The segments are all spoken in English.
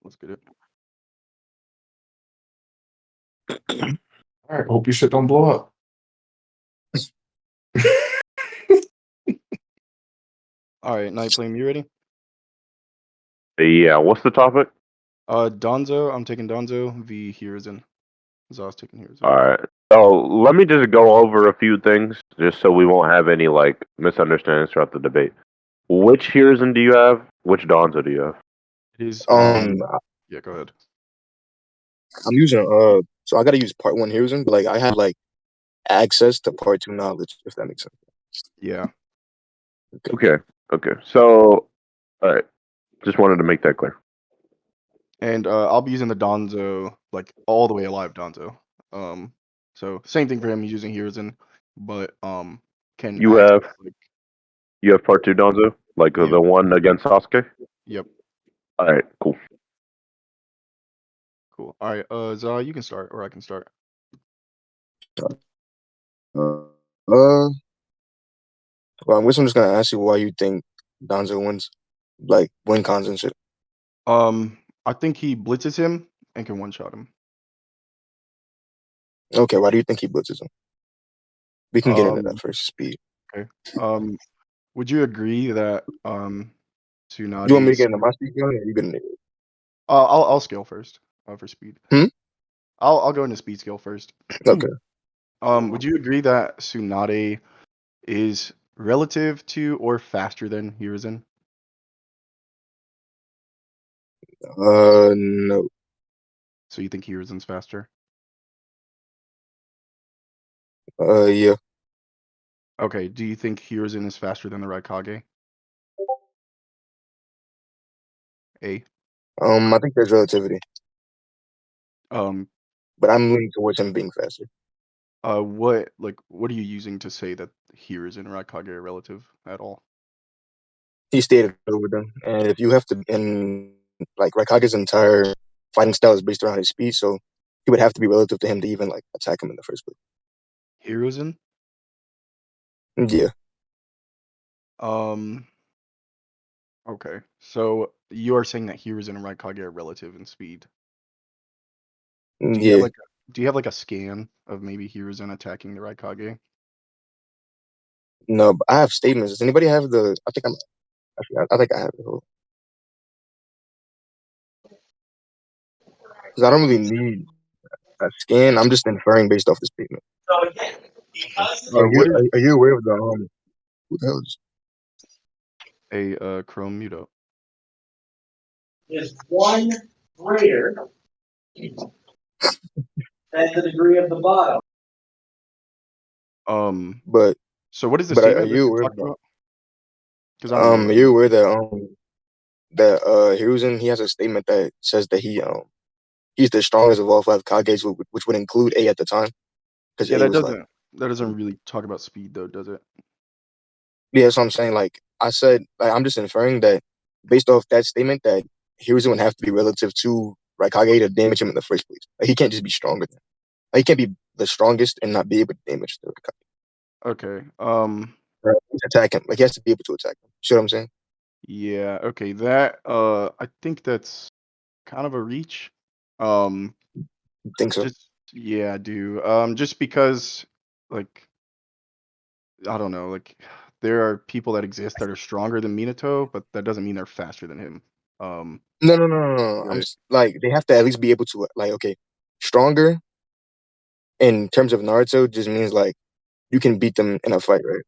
Let's get it. All right, hope your shit don't blow up. All right, Night Flame, you ready? Yeah, what's the topic? Danzo. I'm taking Danzo v Hiruzen. Zaw's taking Hiruzen. All right. So let me just go over a few things, just so we won't have any like misunderstandings throughout the debate. Which Hiruzen do you have? Which Danzo do you have? It is. Yeah, go ahead. I'm using so I gotta use part 1 Hiruzen, but like I have like access to part 2 knowledge, if that makes sense. Yeah. Okay. So, all right. Just wanted to make that clear. And I'll be using the Danzo, like all the way alive Danzo. So same thing for him. He's using Hiruzen, but can You access, have like, you have part 2 Danzo, like Yeah. the one against Sasuke. Yep. All right. Cool. Cool. All right. Zaw, you can start, or I can start. Well, I guess I'm just gonna ask you why you think Danzo wins, like win cons and shit. I think he blitzes him and can one-shot him. Okay, why do you think he blitzes him? We can get into Um, that first. Speed. Okay. Would you agree that You want me to Tsunade's... get into my speed gun, or you gonna? I'll scale first for speed. Hmm? I'll go into speed scale first. Okay. Would you agree that Tsunade is relative to or faster than Hiruzen? No. So you think Hiruzen's faster? Yeah. Okay. Do you think Hiruzen is faster than the Raikage? A. I think there's relativity, Um. but I'm leaning towards him being faster. What are you using to say that Hiruzen and Raikage are relative at all? He stated over them, and if you have to, and like Raikage's entire fighting style is based around his speed, so he would have to be relative to him to even like attack him in the first place. Hiruzen? Yeah. Okay. So you are saying that Hiruzen and Raikage are relative in speed. Do you have Yeah. like a scan of maybe Hiruzen attacking the Raikage? No, but I have statements. Does anybody have the? I think I have it. Because I don't really need a scan. I'm just inferring based off the statement. What is Are you aware of the who the hell is? a Chrome Muto? Is one greater than the degree of the bottom. But So what is the but are statement that you you're aware of talking the, about? Because I don't know. are you aware that Hiruzen, he has a statement that says that he's the strongest of all 5 Kages, which would include A at the time, because Yeah, A was like, that doesn't really talk about speed though, does it? yeah, that's what I'm saying. Like I said, like, I'm just inferring that based off that statement that Hiruzen would have to be relative to Raikage to damage him in the first place. Like he can't just be stronger than. Like, he can't be the strongest and not be able to damage the Raikage. Okay. Right? Attack him. Like he has to be able to attack him. See what I'm saying? Yeah, okay. That I think that's kind of a reach. Um You think so? yeah, I do. Just because, like, I don't know, like, there are people that exist that are stronger than Minato, but that doesn't mean they're faster than him. No. Right. Like they have to at least be able to like okay, stronger in terms of Naruto just means like you can beat them in a fight, right?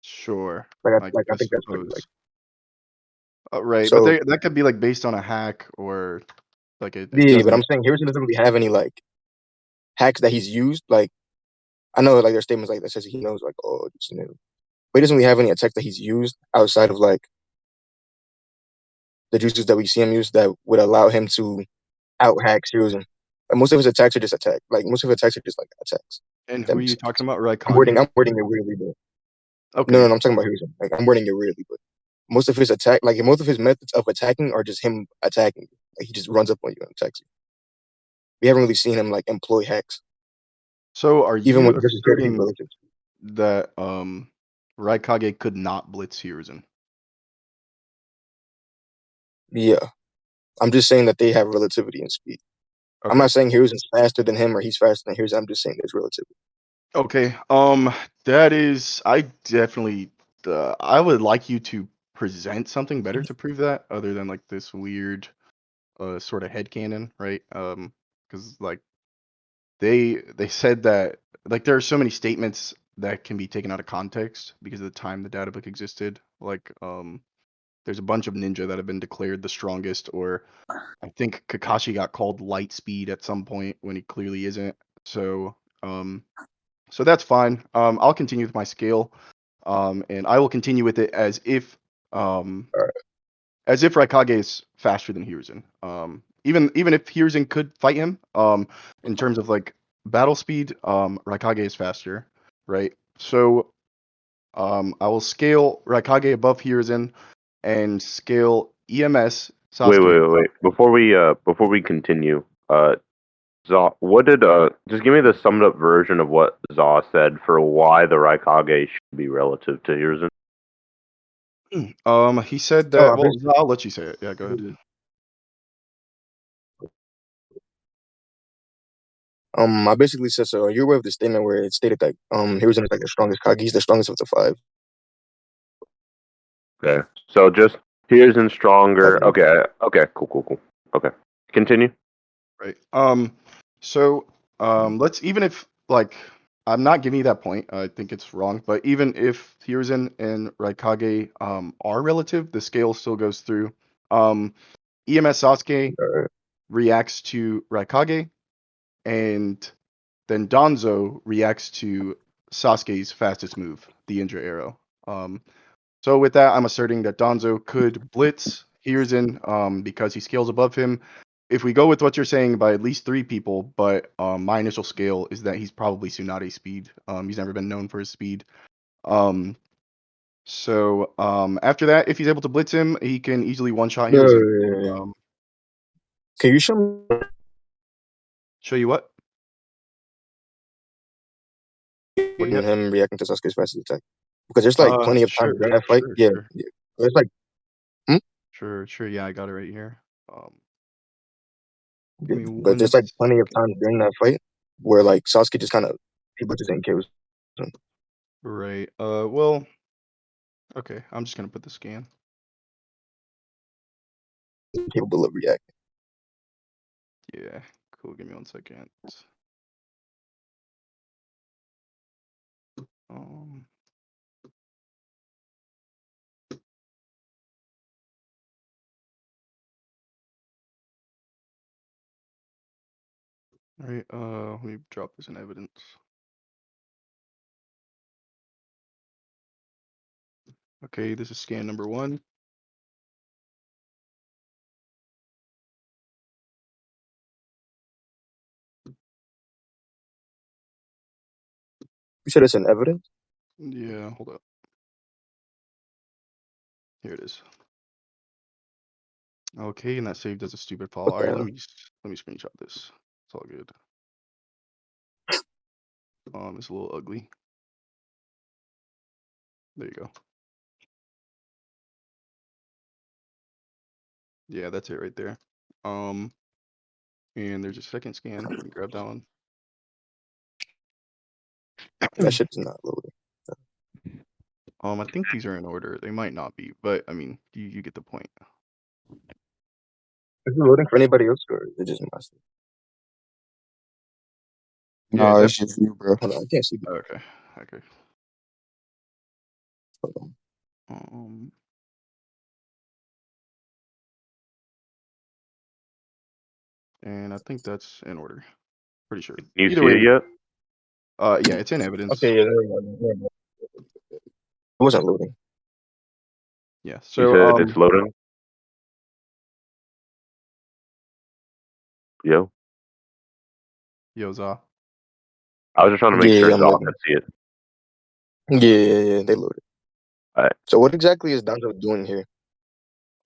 Sure. Like I I think that's pretty suppose. like Right, but so. that could be like based on a hack or like it Yeah, but doesn't. I'm saying Harrison doesn't really have any like hacks that he's used. Like I know like there's statements like that says he knows like oh this and that. But he doesn't really have any attacks that he's used outside of like the juices that we see him use that would allow him to out hack Hiruzen. Like most of his attacks are just attack. Like most of his attacks are just like attacks. And If that who are makes you sense. talking about? Raikage? I'm wording it weirdly, but Okay. no, I'm talking about Hiruzen. Like I'm wording it weirdly, but most of his most of his methods of attacking are just him attacking. Like he just runs up on you and attacks you. We haven't really seen him like employ hacks, So are even when you he doesn't care to be asserting relative. that Raikage could not blitz Hiruzen? Yeah. I'm just saying that they have relativity in speed. I'm Okay. not saying Hiruzen's faster than him or he's faster than Hiruzen. I'm just saying there's relativity. Okay. That is, I definitely, I would like you to present something better to prove that, other than like this weird, sort of headcanon, right? Because like they said that like there are so many statements that can be taken out of context because of the time the data book existed. Like, there's a bunch of ninja that have been declared the strongest, or I think Kakashi got called light speed at some point when he clearly isn't. So, so that's fine. I'll continue with my scale, and I will continue with it um, All right. as if Raikage is faster than Hiruzen. Even if Hiruzen could fight him, in terms of like battle speed, Raikage is faster, right? So, I will scale Raikage above Hiruzen and scale EMS Wait, Sasuke. wait, wait, wait. Before we continue, Zaw, what did just give me the summed up version of what Zaw said for why the Raikage should be relative to Hiruzen. He said So that. Well, I'll let you say it. Yeah, go ahead. I basically said, so are you aware of the statement where it stated that Hiruzen is like the strongest Kage? He's the strongest of the five. Okay, so just Hiruzen stronger. Like, Okay, cool. Okay, continue. Right. So, let's, even if like I'm not giving you that point, I think it's wrong. But even if Hiruzen and Raikage are relative, the scale still goes through. EMS Sasuke reacts to Raikage, and then Danzo reacts to Sasuke's fastest move, the Indra Arrow. So with that, I'm asserting that Danzo could blitz Hiruzen, because he scales above him. If we go with what you're saying by at least 3 people, but my initial scale is that he's probably Tsunade speed. He's never been known for his speed. So after that, if he's able to blitz him, he can easily one-shot Hiruzen. can you show me Show you what? What do you have? him reacting to Sasuke's fastest attack? Because there's like plenty of times during that fight. Yeah, Sure. yeah. There's like, hmm? Sure. Yeah, I got it right here. Give me But one there's like plenty of times second. during that fight where like Sasuke just kind of he just and kills him, Right. Well, okay. I'm just gonna put the scan. capable of reacting. Yeah. Cool. Give me one second. Um. All right. Let me drop this in evidence. Okay. This is scan number 1. You said it's in evidence. Yeah. Hold up. Here it is. Okay, and that saved as a stupid file. What All the right. hell? Let me screenshot this. It's all good. It's a little ugly. There you go. Yeah, that's it right there. And there's a second scan. Let me grab that one. That shit's not loading. I think these are in order. They might not be, but I mean, you get the point. Is it loading for anybody else or is it just myself? Yeah, No, is that it's just you, bro. Hold on, I can't see. okay? Okay. Hold on. Um, and I think that's in order. Pretty sure. You Either see way, it yet? yeah, it's in evidence. Okay, yeah, there we go. There we go. It wasn't loading. Yeah. You So said it's loading. Yo, Yoza. I was just trying to make Yeah, sure I'm Zaw loading. could see it. Yeah, they loaded. Alright. So what exactly is Danzo doing here?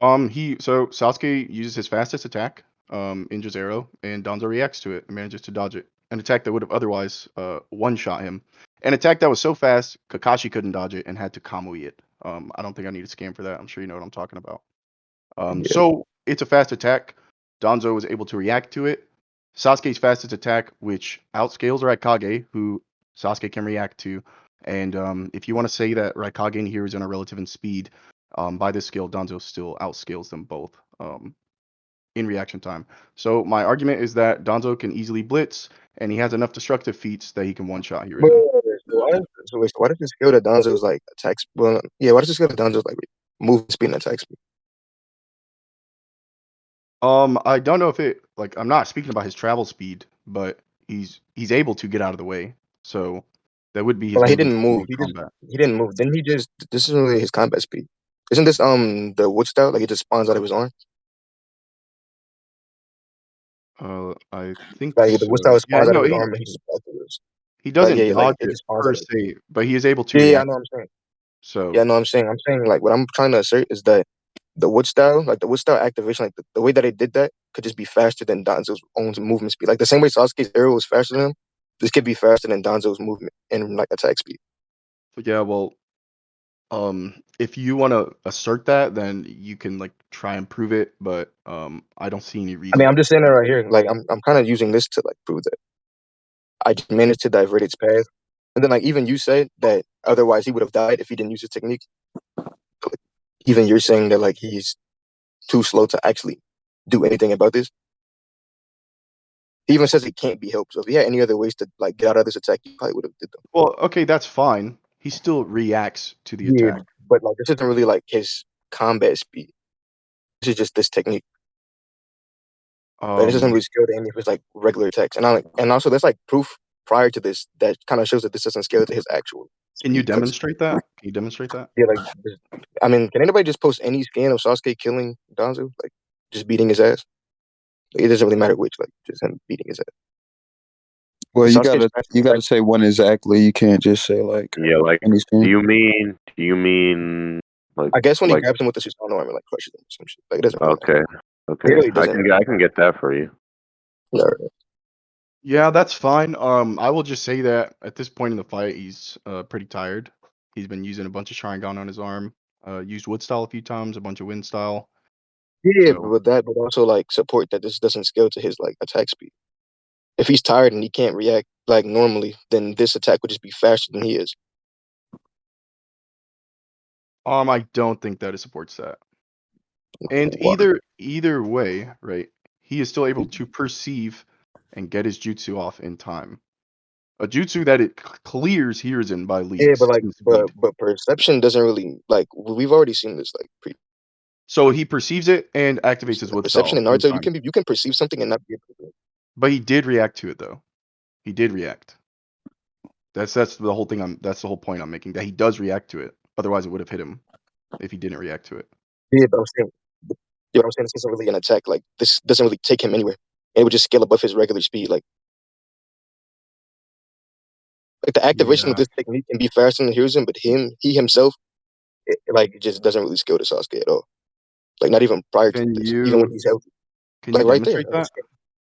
So Sasuke uses his fastest attack, Inja's arrow, and Danzo reacts to it and manages to dodge it. An attack that would have otherwise one-shot him. An attack that was so fast, Kakashi couldn't dodge it and had to Kamui it. I don't think I need a scan for that. I'm sure you know what I'm talking about. Yeah. So it's a fast attack. Danzo was able to react to it. Sasuke's fastest attack, which outscales Raikage, who Sasuke can react to. And if you want to say that Raikage and Hiruzen are relative in speed, by this scale, Danzo still outscales them both in reaction time. So my argument is that Danzo can easily blitz, and he has enough destructive feats that he can one-shot But Hiruzen. so why does this scale that Danzo's like attack? Well, yeah, why does this scale that Danzo's like movement speed and attack speed? I don't know if it like I'm not speaking about his travel speed, but he's able to get out of the way. So that would be his Like he movement didn't speed move. in combat. He didn't move. Then he just this isn't really his combat speed. Isn't this the wood style? Like it just spawns out of his arm. I think Like the wood so. style Yeah, spawns out of no, his arm and he just afterwards. he Like doesn't yeah, like dodge it it just spawns per out of it. se, but he is able to Yeah, I react. know what I'm saying. Yeah, So I know what I'm saying. I'm saying like what I'm trying to assert is that the wood style, like the wood style activation, like the way that they did that could just be faster than Danzo's own movement speed. Like the same way Sasuke's arrow was faster than him, this could be faster than Danzo's movement and like attack speed. yeah, well, if you want to assert that, then you can like try and prove it, but I don't see any I mean, reason. I'm just saying that right here. Like I'm kind of using this to like prove that I just managed to divert its path. And then like even you said that otherwise he would have died if he didn't use his technique. Like, even you're saying that like he's too slow to actually do anything about this. He even says it can't be helped. So if he had any other ways to like get out of this attack, he probably would have did them. Well, okay, that's fine. He still reacts to the Yeah, attack. but like this isn't really like his combat speed. This is just this technique. Like this isn't Um, really scale to any of his like regular attacks. And I like and also there's like proof prior to this that kind of shows that this doesn't scale to his actual can you speed. Because demonstrate that? Can you demonstrate that? yeah, like I mean, can anybody just post any scan of Sasuke killing Danzo? Like just beating his ass? Like, it doesn't really matter which, like just him beating his ass. Well, Because you Sasuke's gotta fast you gotta attack. say one exactly. You can't just say like Yeah, like any do scene. you mean I guess when he like grabs him with the Susanoo arm and like crushes him or some shit. Like it doesn't really matter. okay. It Okay. really doesn't matter. I can get that for you. Yeah. Yeah, that's fine. I will just say that at this point in the fight, he's pretty tired. He's been using a bunch of Sharingan on his arm. Used Wood Style a few times, a bunch of Wind Style. Yeah, So, but also like support that this doesn't scale to his like attack speed. If he's tired and he can't react like normally, then this attack would just be faster than he is. I don't think that it supports that. And Why? either way, right? He is still able to perceive and get his jutsu off in time. A jutsu that it clears Hiruzen by Yeah, leaps but like in speed. but perception doesn't really like we've already seen this like So he perceives it and activates previously. his Like Wood perception Style in in Naruto, time. you can perceive something and not be able to do it. But he did react to it though. He did react. That's the whole thing. That's the whole point I'm making. That he does react to it. Otherwise, it would have hit him if he didn't react to it. Yeah, but I'm saying yeah, but I'm saying this isn't really an attack. Like this doesn't really take him anywhere. It would just scale above his regular speed. Like the activation of Yeah. this technique can be faster than Hiruzen, but he himself, like it just doesn't really scale to Sasuke at all. Like not even prior to Can this, even when you he's healthy. can you Like right there demonstrate that?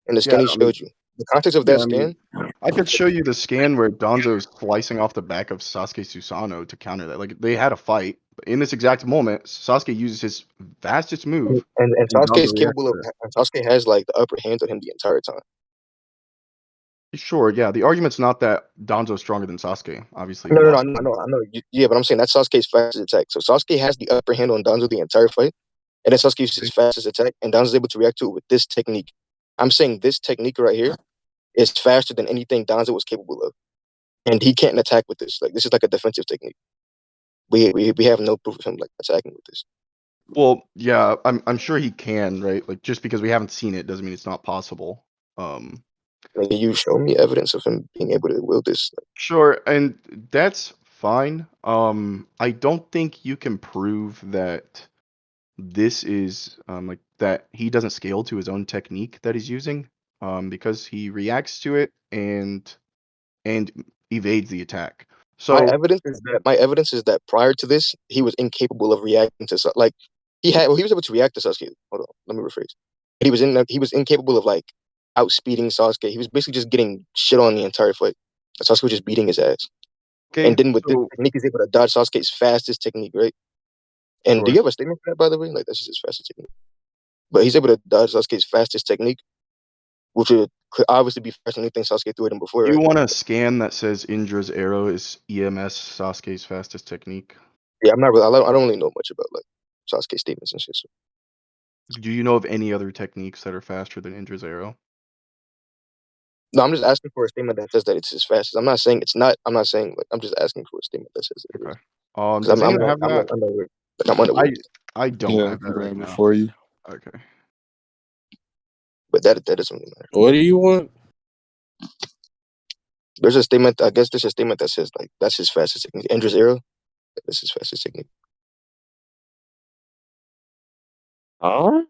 in the Yeah. scan he I mean, showed you. The context of yeah. that I mean, scan, I could show you the scan where Danzo is slicing off the back of Sasuke Susanoo to counter that. Like they had a fight, but in this exact moment, Sasuke uses his fastest move, and and Sasuke Danzo is reacts capable of, to it. and Sasuke has like the upper hand on him the entire time. Sure. Yeah. The argument's not that Danzo's stronger than Sasuke. Obviously, he No, lost. I know. Yeah, but I'm saying that's Sasuke's fastest attack. So Sasuke has the upper hand on Danzo the entire fight, and then Sasuke uses his fastest attack, and Danzo's able to react to it with this technique. I'm saying this technique right here is faster than anything Danzo was capable of, and he can't attack with this. Like this is like a defensive technique. We have no proof of him like attacking with this. Well, yeah, I'm sure he can, right? Like just because we haven't seen it doesn't mean it's not possible. Um, Like, can you show me evidence of him being able to wield this? sure, and that's fine. I don't think you can prove that this is like that he doesn't scale to his own technique that he's using, because he reacts to it and evades the attack. So My evidence is that prior to this, he was incapable of reacting to like he was able to react to Sasuke. Hold on, let me rephrase. But he was incapable of like outspeeding Sasuke. He was basically just getting shit on the entire fight. Sasuke was just beating his ass. okay, And then with this so technique, he's able to dodge Sasuke's fastest technique, right? And do sure. you have a statement for that, by the way? Like that's just his fastest technique. but he's able to dodge Sasuke's fastest technique, which would obviously be faster than anything Sasuke threw at him before, You right? want a scan that says Indra's arrow is EMS Sasuke's fastest technique? Yeah, I'm not really. I don't really know much about like Sasuke statements and shit. So. Do you know of any other techniques that are faster than Indra's arrow? No, I'm just asking for a statement that says that it's as fast as. I'm not saying it's not. I'm not saying like I'm just asking for a statement that says it is. Okay. Because Does anyone have I'm that? unaware. Like I'm unaware. I don't yeah, I have can that right grab it now. for you. Okay. But that doesn't really matter. What do you want? There's a statement. I guess there's a statement that says like that's his fastest technique. Indra's arrow. That's his fastest technique. Huh?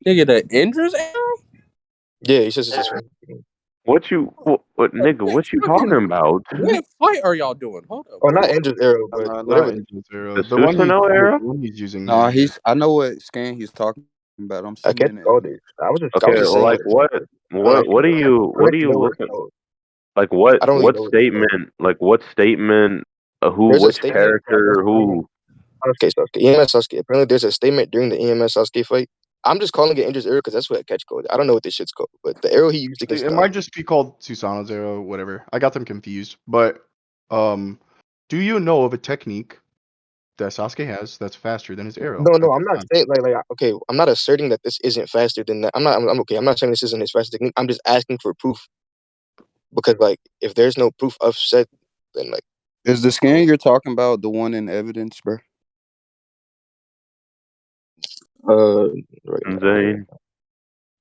Nigga, the Indra's arrow? Yeah, he says it's his fastest technique. What nigga? What you Fucking- talking about? What fight are y'all doing? Hold up. Oh, not Indra's arrow, but Not whatever. Indra's arrow. The The one Susanoo arrow? he's using. Nah, here. I know what scan he's talking about. I'm seeing Aketch it. called it. I was just Okay, saying. well, like what do you know listen? Like what I don't really what know what it's statement? Like what statement? Who? There's a Which statement. character? Who? Okay, Sasuke. EMS Sasuke. Apparently, there's a statement during the EMS Sasuke fight. I'm just calling it Indra's arrow because that's what Aketch called it. I don't know what this shit's called, but the arrow he used against It might just be called Susanoo's arrow, whatever. I got them confused. But do you know of a technique that Sasuke has that's faster than his arrow? No, I'm not saying like okay. I'm not asserting that this isn't faster than that. I'm okay. I'm not saying this isn't his fastest technique. I'm just asking for proof because like if there's no proof of said, then like Is the scan you're talking about the one in evidence, bro? right now. Zane.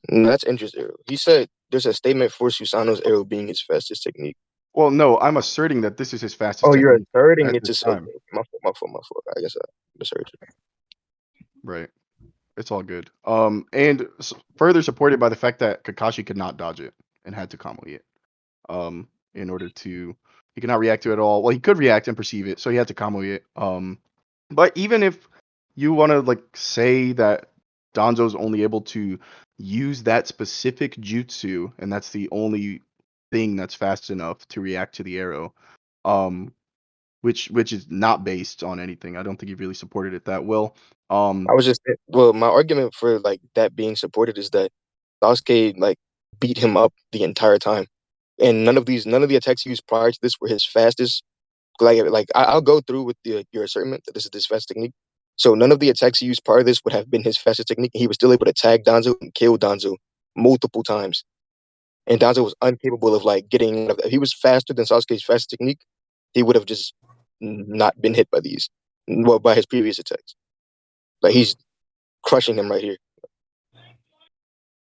No, that's Indra's arrow. He said there's a statement for Susanoo's arrow being his fastest technique. Well, no, I'm asserting that this is his fastest Oh, you're technique. asserting at it this to time. my fault. I guess I misheard you. Right. It's all good. And further supported by the fact that Kakashi could not dodge it and had to kamui it. In order to, he could not react to it at all. Well, he could react and perceive it, so he had to kamui it. But even if you want to like say that Danzo's only able to use that specific jutsu, and that's the only thing that's fast enough to react to the arrow, which is not based on anything. I don't think he really supported it that well. I was just my argument for like that being supported is that Sasuke like beat him up the entire time, and none of the attacks he used prior to this were his fastest. I'll go through with your assertion that this is his fastest technique. So none of the attacks he used prior to this would have been his fastest technique. He was still able to tag Danzo and kill Danzo multiple times, and Danzo was incapable of like getting. If he was faster than Sasuke's fastest technique, he would have just not been hit by these, well, by his previous attacks. Like he's crushing him right here.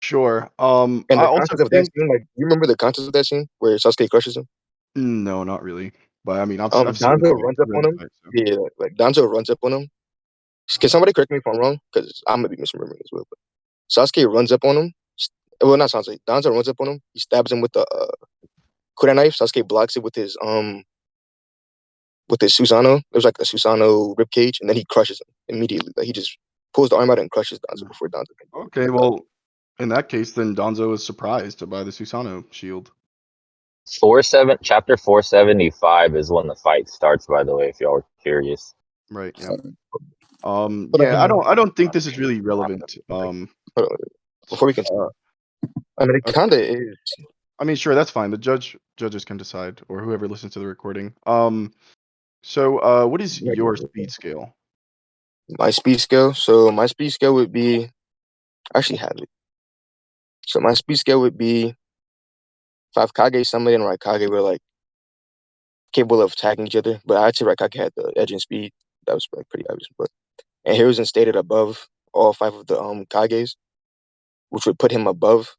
Sure. And I the also concept of that think scene, like you remember the concept of that scene where Sasuke crushes him? no, not really. But I mean, I've seen the Danzo fight. runs up on him. Yeah, like Danzo runs up on him. Can somebody correct me if I'm wrong? Because I'm gonna be misremembering as well. But Sasuke runs up on him. Well, not Sasuke. Danzo runs up on him. He stabs him with the kunai knife. Sasuke blocks it with his Susanoo. There's like a Susanoo rib cage, and then he crushes him immediately. Like he just pulls the arm out and crushes Danzo before Danzo can. Okay, well, in that case, then Danzo is surprised by the Susanoo shield. Chapter 475 is when the fight starts, by the way, if y'all were curious. Right. Yeah. But Yeah. I don't think this is really relevant. Before we continue, I mean, it kind of is. I mean, sure, that's fine. The judges can decide, or whoever listens to the recording. So, what is your speed scale? My speed scale. So my speed scale would be. I actually have it. So my speed scale would be if Kage, Summon, and Raikage were like capable of attacking each other, but I'd say Raikage had the edge in speed. That was like pretty obvious. But and Hiruzen stated above all 5 of the Kages, which would put him above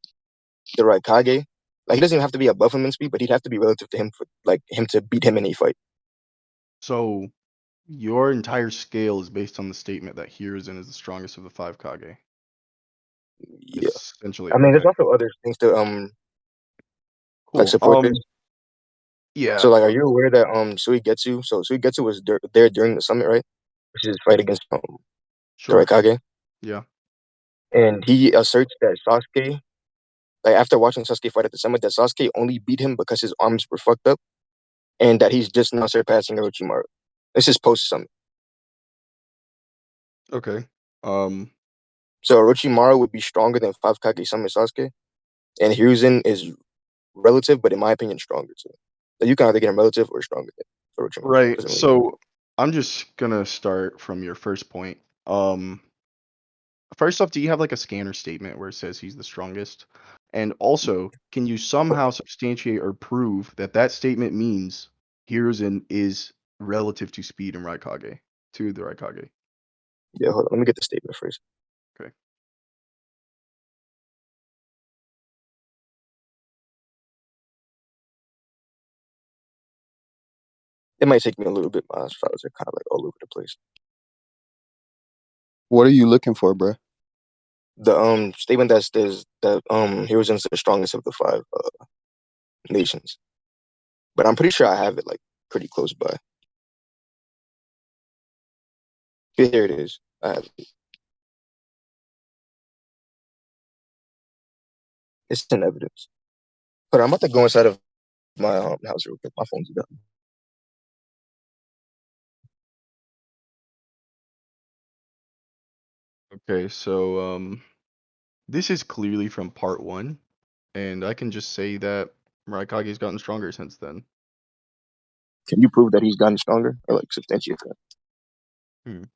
the Raikage. Like he doesn't even have to be above him in speed, but he'd have to be relative to him for like him to beat him in a fight. So, your entire scale is based on the statement that Hiruzen is the strongest of the 5 Kage. Yeah. Essentially. I mean, Okay. there's also other things to Cool. like support this. Yeah. So like, are you aware that Suigetsu? So Suigetsu was there during the summit, right? Which is his fight against the Sure. Raikage. Yeah. And he asserts that Sasuke, like after watching Sasuke fight at the summit, that Sasuke only beat him because his arms were fucked up, and that he's just now surpassing Orochimaru. This is post summit. Okay. So Orochimaru would be stronger than 5 Kage-sama Sasuke, and Hiruzen is relative, but in my opinion, stronger too. So you can either get him relative or stronger than Orochimaru. Right. Doesn't really matter. So I'm just gonna start from your first point. First off, do you have like a scanner statement where it says he's the strongest? And also, can you somehow substantiate or prove that that statement means Hiruzen is relative to speed and Raikage to the Raikage? Yeah, hold on. Let me get the statement first. Okay. It might take me a little bit. My files are kind of like all over the place. What are you looking for, bro? The statement that says that Hiruzen's the strongest of the 5 nations, but I'm pretty sure I have it like pretty close by. Here it is. I have it. It's in evidence. But I'm about to go inside of my house real quick. My phone's done. Okay, so this is clearly from part 1, and I can just say that Raikage's gotten stronger since then. Can you prove that he's gotten stronger or like substantiate that?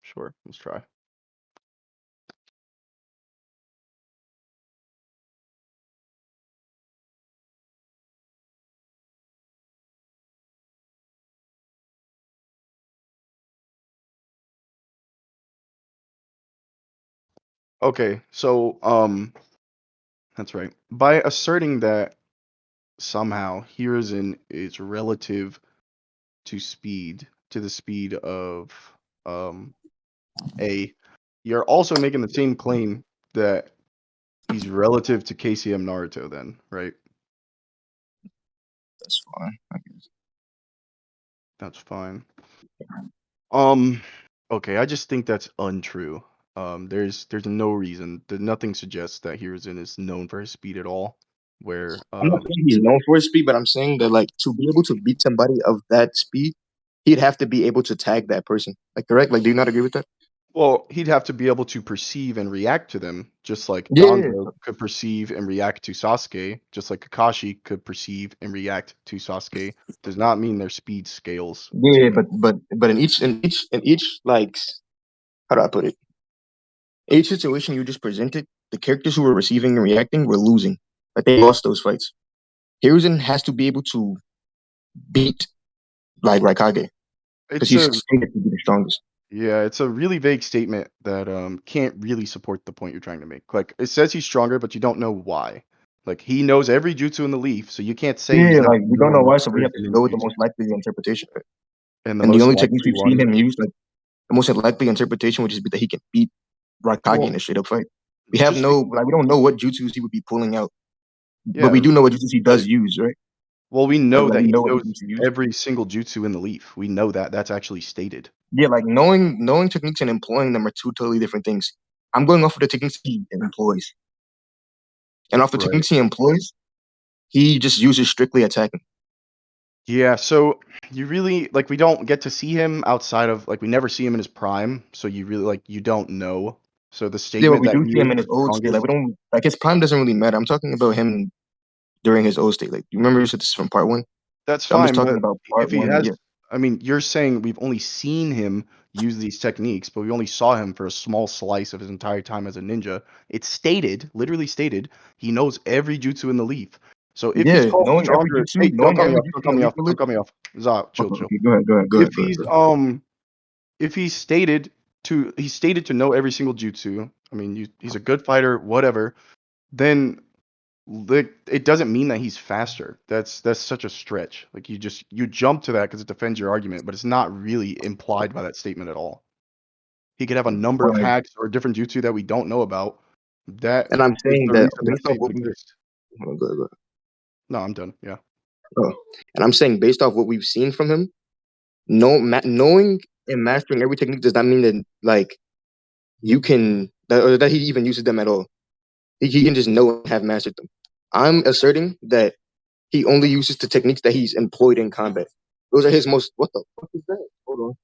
Sure, let's try. Okay, so that's right. By asserting that somehow Hiruzen is relative to the speed of A, you're also making the same claim that he's relative to KCM Naruto then, right? That's fine, I guess. That's fine. Okay, I just think that's untrue. There's no reason, nothing suggests that Hiruzen is known for his speed at all. Where I'm not saying he's known for his speed, but I'm saying that like to be able to beat somebody of that speed, he'd have to be able to tag that person. Like correct? Like do you not agree with that? well, he'd have to be able to perceive and react to them, just like Yeah. Danzo could perceive and react to Sasuke, just like Kakashi could perceive and react to Sasuke. Does not mean their speed scales to Yeah, him. but in each like how do I put it? Each situation you just presented, the characters who were receiving and reacting were losing. Like they lost those fights. Hiruzen has to be able to beat like Raikage because It's he's a stated to be the strongest. Yeah, it's a really vague statement that can't really support the point you're trying to make. Like it says he's stronger, but you don't know why. Like he knows every jutsu in the leaf, so you can't say he's Yeah, not like we don't know knowing why, so we have to everything in go with the the most jutsu. likely interpretation. And the And the most only techniques likely we've seen one, him use, like the most likely interpretation, would just be that he can beat Raikage in well, a straight up fight. We have just be, no, like, we don't know what jutsus he would be pulling out, but yeah, we do know what jutsus he does right. use, right? Well, we Like, know like that we he know what knows jutsus he uses. every single jutsu in the leaf. We know that. That's actually stated. Yeah, like knowing techniques and employing them are two totally different things. I'm going off of the techniques he employs, and off the Right. techniques he employs, he just uses strictly attacking. Yeah, so you really like we don't get to see him outside of like we never see him in his prime, so you really like you don't know. So the Yeah, but statement we that do he see is him in the his old state. Like strongest. we don't like his prime doesn't really matter. I'm talking about him during his old state. Like you remember you said this is from part 1. That's So I'm just fine, talking but about if part he 1. has, Yeah. I mean, you're saying we've only seen him use these techniques, but we only saw him for a small slice of his entire time as a ninja. It's stated, literally stated, he knows every jutsu in the leaf. So if he's Yeah, called stronger, hey, don't knowing cut me every off, jutsu don't in cut the me leaf off, don't village. cut me off. Za, chill, Okay, chill. okay, go ahead, go ahead, go If ahead, go ahead, he's go ahead. stated to know every single jutsu, I mean, he's a good fighter, whatever, then like it doesn't mean that he's faster. That's such a stretch. Like you jump to that because it defends your argument, but it's not really implied by that statement at all. He could have a number of Right. hacks or different jutsu that we don't know about. That And I'm is saying the that reason that based off what statement we exists. hold on, go ahead, go ahead. No, I'm done. Yeah. Oh. And I'm saying based off what we've seen from him, knowing and mastering every technique does not mean that like you can or that he even uses them at all. He can just know and have mastered them. I'm asserting that he only uses the techniques that he's employed in combat. Those are his most. What the fuck is that? Hold on.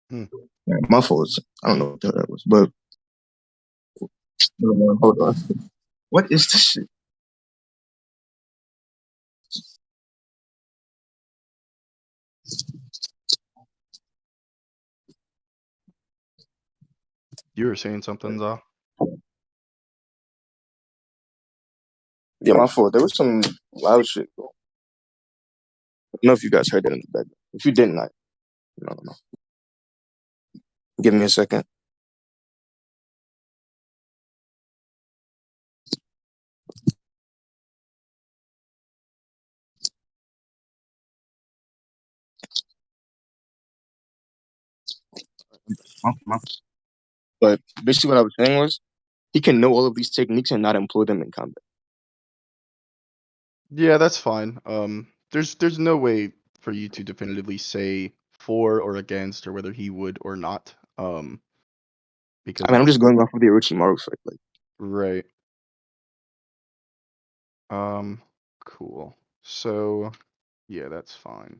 Yeah, my fault. I don't know what the hell that was, but hold on. What is this shit? You were saying something, Za? Yeah, my fault. There was some loud shit. I don't know if you guys heard that in the background. If you didn't, I don't know. Give me a second. But basically, what I was saying was he can know all of these techniques and not employ them in combat. Yeah, that's fine. There's no way for you to definitively say for or against or whether he would or not. Because I mean, I'm it's just going off of the Orochimaru fight. Like, right. Cool. So, yeah, that's fine.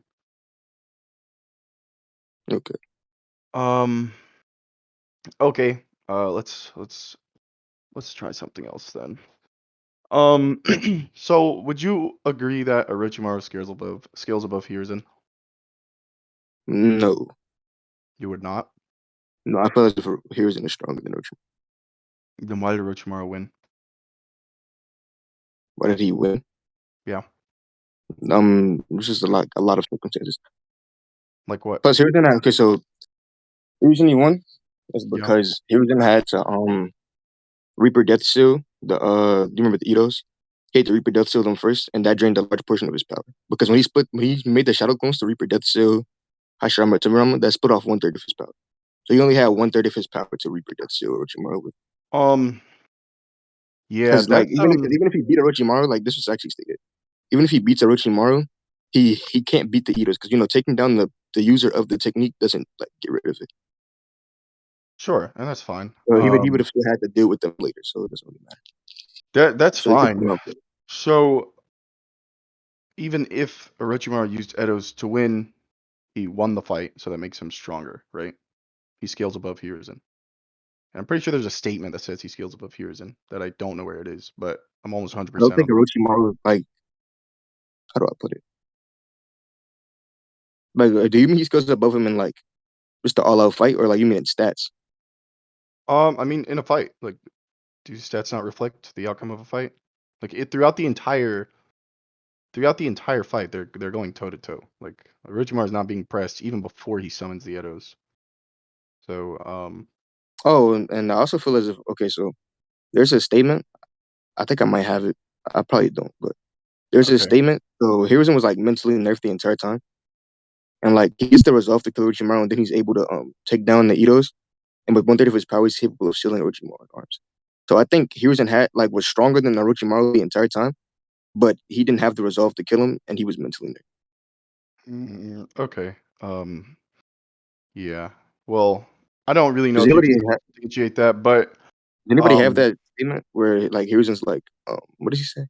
okay. Okay. Let's try something else then. So would you agree that Orochimaru scales above Hiruzen? No. You would not? No, I feel as if Hiruzen is stronger than Orochimaru. Then why did Orochimaru win? Why did he win? Yeah. It's just a lot of circumstances. Like what? Plus, Hiruzen okay, so the reason he won is Yeah. because Hiruzen had to Reaper Death Seal. Do you remember the Itos? He had to Reaper Death Seal them first, and that drained a large portion of his power. Because when he made the Shadow Clones to Reaper Death Seal, Hashirama, Tamarama, that split off 1/3 of his power. So he only had 1/3 of his power to Reaper Death Seal Orochimaru with. Yeah, Because like that's even if he beat Orochimaru, like this was actually stated, even if he beats Orochimaru, he can't beat the Itos because taking down the user of the technique doesn't like get rid of it. sure, and that's fine. So he would have still had to deal with them later, so it doesn't really matter. That's So he could fine. So even if Orochimaru used Edos to win, he won the fight, so that makes him stronger, right? He scales above Hiruzen. And I'm pretty sure there's a statement that says he scales above Hiruzen that I don't know where it is, but I'm almost 100% I don't think on. Orochimaru like how do I put it? Like, do you mean he goes above him in like just the all-out fight, or like you mean in stats? I mean, in a fight, like, do stats not reflect the outcome of a fight? Like, throughout the entire fight, they're going toe to toe. Like, Orochimaru is not being pressed even before he summons the Edos. So, Oh, and I also feel as if okay, so there's a statement. I think I might have it. I probably don't, but there's a okay. statement. So Hiruzen was like mentally nerfed the entire time, and like he gets the resolve to kill Orochimaru, and then he's able to take down the Itos, and with 1/3 of his power, he's capable of sealing Orochimaru in arms. So I think Hiruzen was stronger than Orochimaru the entire time, but he didn't have the resolve to kill him, and he was mentally nerfed. Okay. Yeah. Well, I don't really know Does if you anybody can substantiate that, but Does anybody have um, that statement where like Hiruzen's like, what does he say?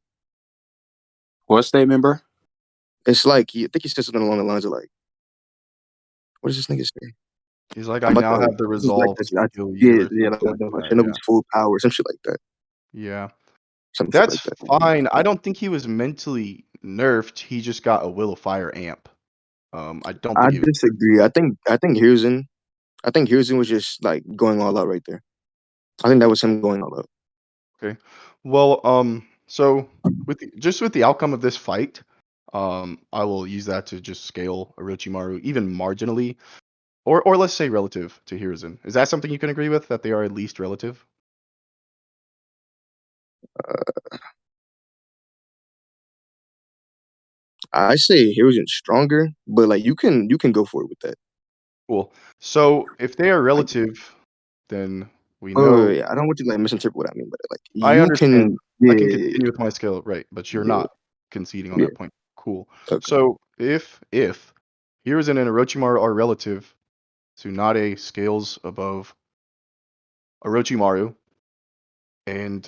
What statement, bro? It's like I think he said something along the lines of like, what does this nigga say? he's like, I I'm about now to have the this is like resolve this. to kill you, Yeah, or yeah, something like like that. Yeah. Shinobi's full power, some shit like that. Yeah. Some shit That's like that. fine. I don't think he was mentally nerfed. He just got a Will of Fire amp. I don't I think he was. disagree. I think Hiruzen was just like going all out right there. I think that was him going all out. Okay. Well, so with the outcome of this fight, I will use that to just scale Orochimaru even marginally, or let's say relative to Hiruzen. Is that something you can agree with, that they are at least relative? I say Hiruzen's stronger, but like you can go for it with that. Cool. So if they are relative, then we Oh know. yeah, I don't want you to like misinterpret what I mean, but like I you understand. can, I can yeah, continue with my scale, right? But you're yeah, not conceding on yeah. that point. Cool. Okay. So if Hiruzen and Orochimaru are relative, Tsunade scales above Orochimaru, and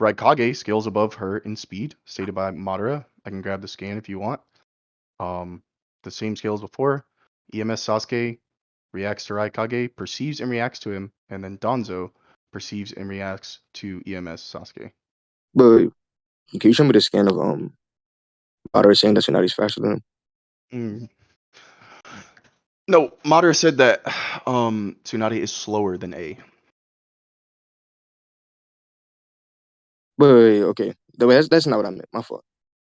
Raikage scales above her in speed, stated by Madara. I can grab the scan if you want. The same scale as before. EMS Sasuke reacts to Raikage, perceives and reacts to him, and then Danzo perceives and reacts to EMS Sasuke. But can you show me the scan of Madara saying that Tsunadi's faster than him? Mm. No, Madara said that Tsunade is slower than A. But okay, that's not what I meant. My fault.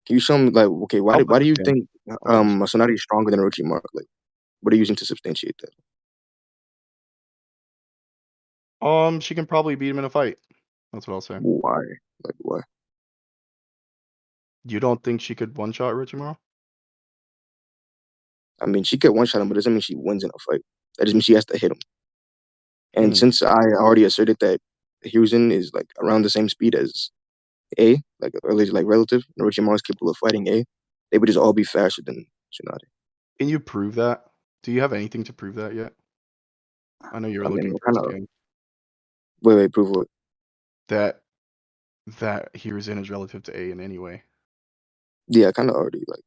Can you show me like okay, I'll why put do the you scan. think I'll put the scan. Tsunade is stronger than Orochimaru? Like, what are you using to substantiate that? She can probably beat him in a fight. That's what I'll say. Why? Like why? You don't think she could one-shot Orochimaru? I mean, she could one shot him, but it doesn't mean she wins in a fight. That just means she has to hit him. And Hmm. since I already asserted that Hiruzen is like around the same speed as A, like or at least like relative, and Orochimaru is capable of fighting A, they would just all be faster than Tsunade. Can you prove that? Do you have anything to prove that yet? I know you were I mean, looking what for a kind of scan. wait, prove what? That Hiruzen is relative to A in any way. Yeah, I kind of already like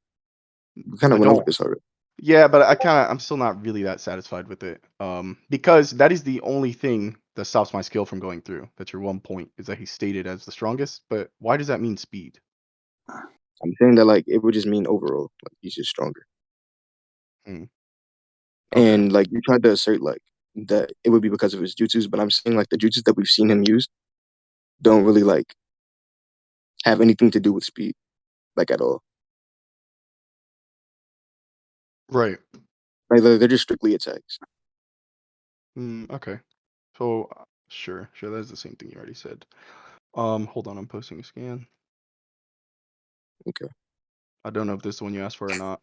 we kind I of went over don't. this already. Yeah, but I'm still not really that satisfied with it. Because that is the only thing that stops my skill from going through. That's your one point, is that he's stated as the strongest. But why does that mean speed? I'm saying that like it would just mean overall, like he's just stronger. Okay. And like you tried to assert like that it would be because of his jutsus, but I'm saying like the jutsus that we've seen him use don't really like have anything to do with speed, like at all. Right. Like they're just strictly attacks. Okay. So sure, that's the same thing you already said. Hold on, I'm posting a scan. Okay. I don't know if this is the one you asked for or not.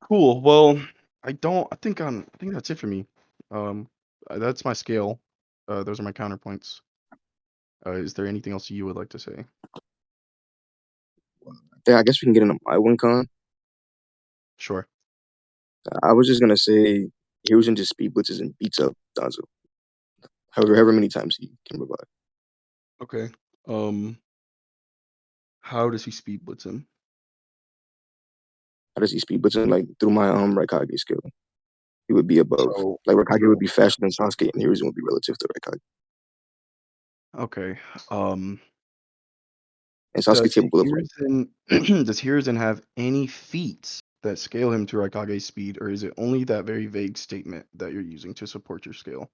Cool. Well, I think that's it for me. That's my scale. Those are my counterpoints. Is there anything else you would like to say? Yeah, I guess we can get into my one con. Sure. I was just gonna say Hiruzen just speed blitzes and beats up Danzo. However many times he can revive. Okay. How does he speed blitz him? How does he speed blitz him? Like through my Raikage skill. He would be above. So, Like Raikage would be faster than Sasuke and Hiruzen would be relative to Raikage. okay. And Sasuke's Does capable of like Hiruzen does Hiruzen have any feats that scale him to Raikage's speed, or is it only that very vague statement that you're using to support your scale?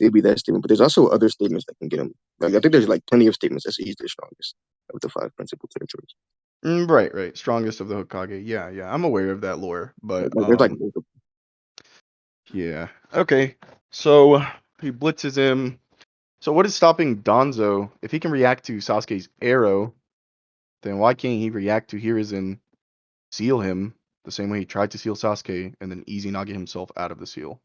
it'd be that statement. But there's also other statements that can get him. Like I think there's like plenty of statements that say he's the strongest of the 5 principal territories. Right. Strongest of the Hokage. Yeah. I'm aware of that lore, but Like there's like multiple. yeah. Okay. So he blitzes him. So what is stopping Danzo? If he can react to Sasuke's arrow, then why can't he react to Hiruzen, seal him the same way he tried to seal Sasuke, and then easy Nagi himself out of the seal?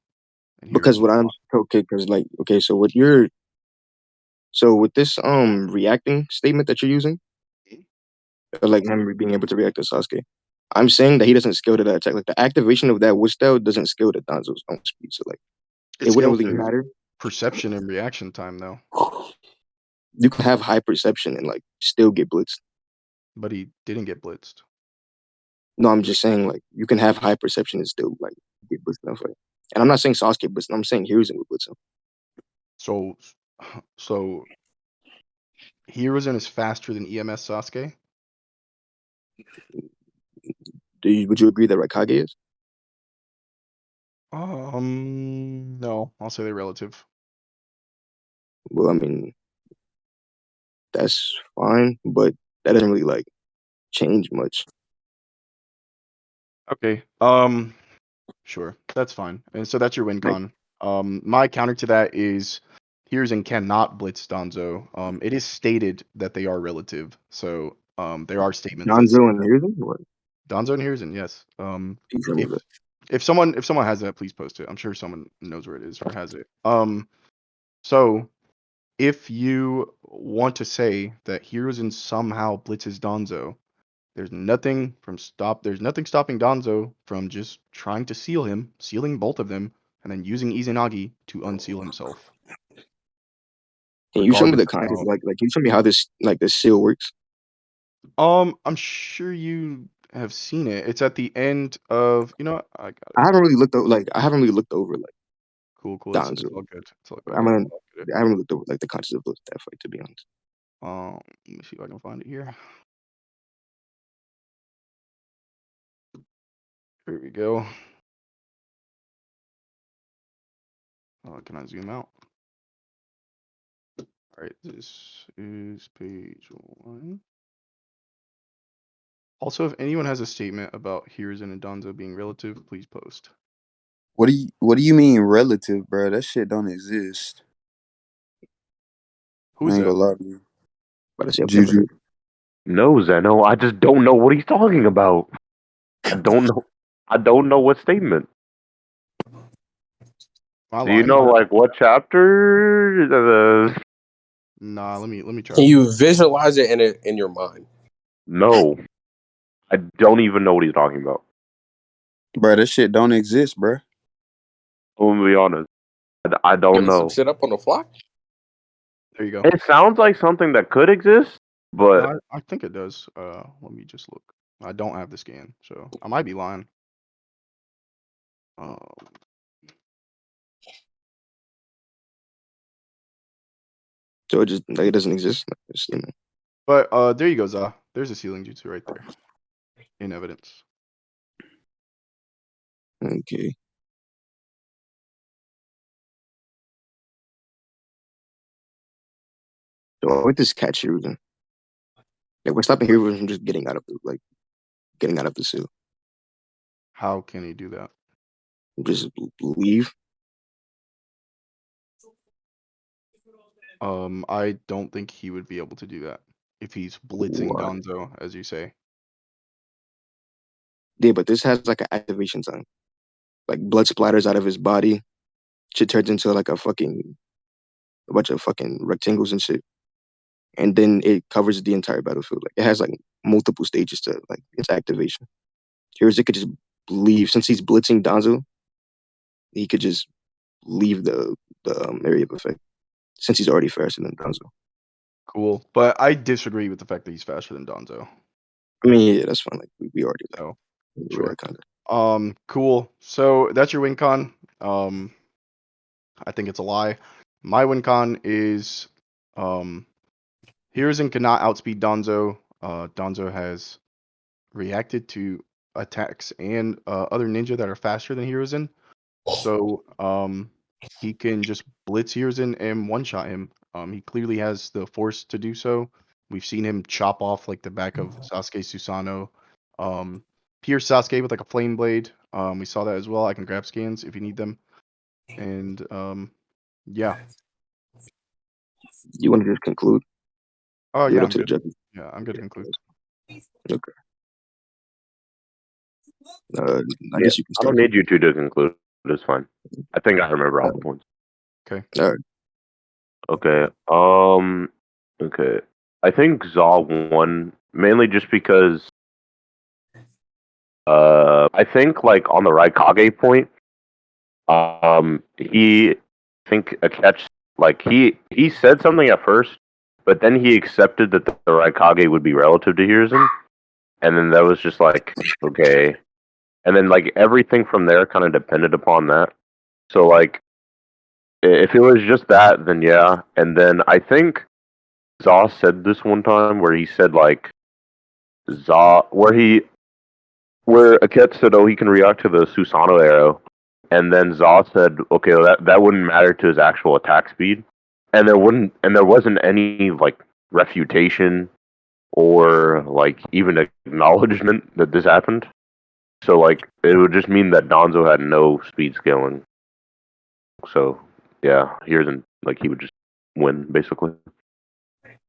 And Because Hiruzen what was I'm okay, because like okay, so with this reacting statement that you're using, like him being able to react to Sasuke, I'm saying that he doesn't scale to that attack. Like the activation of that wood style doesn't scale to Danzo's own speed. So like it it wouldn't scales really to matter. perception and reaction time though, You can have high perception and like still get blitzed. but he didn't get blitzed. No, I'm just saying like you can have high perception and still like get blitzed in a fight. And I'm not saying Sasuke blitzed. I'm saying Hiruzen would blitz him. So so Hiruzen is faster than EMS Sasuke. Would you agree that Raikage is? No, I'll say they're relative. Well, I mean that's fine, but that doesn't really like change much. Okay. Sure, that's fine. And so that's your win Like con. My counter to that is Hiruzen cannot blitz Danzo. It is stated that they are relative. So there are statements that say Danzo and Hiruzen? What? Danzo and Hiruzen, yes. Please tell me If that. if someone has that, please post it. I'm sure someone knows where it is or has it. So if you want to say that Hiruzen somehow blitzes Danzo, there's nothing stopping Danzo from just trying to seal him, sealing both of them, and then using Izanagi to unseal himself. Can you show me the regardless concept? of Like, can you show me how this seal works? I'm sure you have seen it. It's at the end of what? I got I it. haven't really looked over. Like, I haven't really looked over like Cool. It's Danzo. all good. It's all I good. mean, I'll get it. I haven't really looked over like the concept of that fight, to be honest. Let me see if I can find it here. Here we go. Can I zoom out? All right, this is page 1. Also, if anyone has a statement about Hiruzen and Danzo being relative, please post. What do you mean relative, bro? That shit don't exist. Who's I ain't that? gonna lie to you. But I say I've never Juju. heard. No, Zeno, I just don't know what he's talking about. I don't know. I don't know what statement. Am I Do you lying? know like what chapter? Nah, let me try. Can you visualize it in your mind? No, I don't even know what he's talking about. Bro, that shit don't exist, bro. I'm gonna be honest. I don't Making some know. shit up on the fly? There you go. It sounds like something that could exist, but No, I think it does. Let me just look. I don't have the scan, so I might be lying. So it just like, it doesn't exist. Like, this statement. But there you go, Za. There's a sealing jutsu right there in evidence. Okay. So with this catch Hiruzen, like we're stopping Hiruzen from just getting out of the seal. How can he do that? Just leave. I don't think he would be able to do that if he's blitzing Why? Danzo, as you say. Yeah, but this has like an activation time. Like blood splatters out of his body. Shit turns into like a bunch of fucking rectangles and shit. And then it covers the entire battlefield. Like it has like multiple stages to like its activation. Here's it could just leave since he's blitzing Danzo. He could just leave the area of effect since he's already faster than Danzo. Cool. But I disagree with the fact that he's faster than Danzo. I mean, yeah, that's fine. Like we already like So sure. Kind of. Cool. So that's your win con. I think it's a lie. My win con is Hiruzen cannot outspeed Danzo. Danzo has reacted to attacks and other ninja that are faster than Hiruzen. So he can just blitz Hiruzen and one-shot him. He clearly has the force to do so. We've seen him chop off like the back of Sasuke Susanoo. Pierce Sasuke with like a flame blade. We saw that as well. I can grab scans if you need them. And yeah. You want to just conclude? Oh Leave yeah, it I'm up to the good. judges. Yeah, I'm good to conclude. Okay. I yeah, guess you can I don't start. need you two to conclude. It's fine. I think I remember all the points. Okay. All right. Okay. Okay. I think Zaw won mainly just because I think like on the Raikage point, he I think Aketch like he said something at first, but then he accepted that the Raikage would be relative to Hiruzen, and then that was just like okay, and then like everything from there kind of depended upon that. So like if it was just that, then yeah, and then I think Zaw said this one time where he said like where Aketch said, "Oh, he can react to the Susanoo arrow," and then Zaw said, "Okay, well, that wouldn't matter to his actual attack speed," and there wasn't any like refutation or like even acknowledgement that this happened. So like it would just mean that Danzo had no speed scaling. So yeah, here's like he would just win basically.